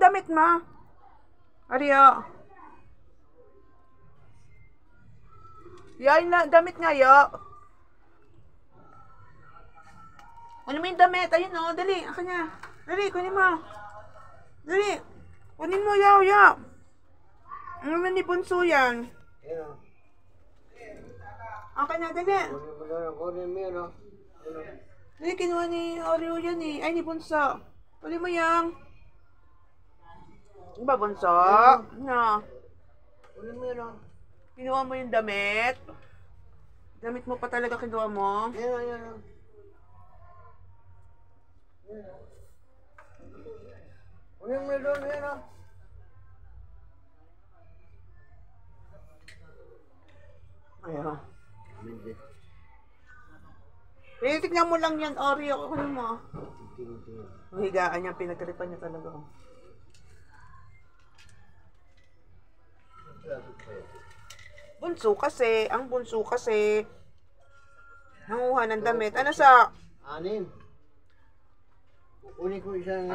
damit mo. Ariyo. Yan na, damit nga, yo. Kunin mo yung damit. Ayun, o. Dali, akin niya. Dali, kunin mo. Dali. Kunin mo, yaw, yaw. Ano naman ni Bunso yan? Akin na, dali. Dali, kinuha ni Oreo yan eh. Ay, ni Bunso. Kunin mo yang. Ano ba, Bunso? No. Kunin mo yan. Kinuha mo yung damit. Damit mo pa talaga kinuha mo. Yan. Kunin mo doon, yan. Ayan. Tinitignan mo lang yan, Oreo. Kunin mo. Higaan niya, pinagkalipan niya talaga. Bunso kasi, ang bunso kasi nanguha ng damit. Ano sa? 6. Kukunin ko isang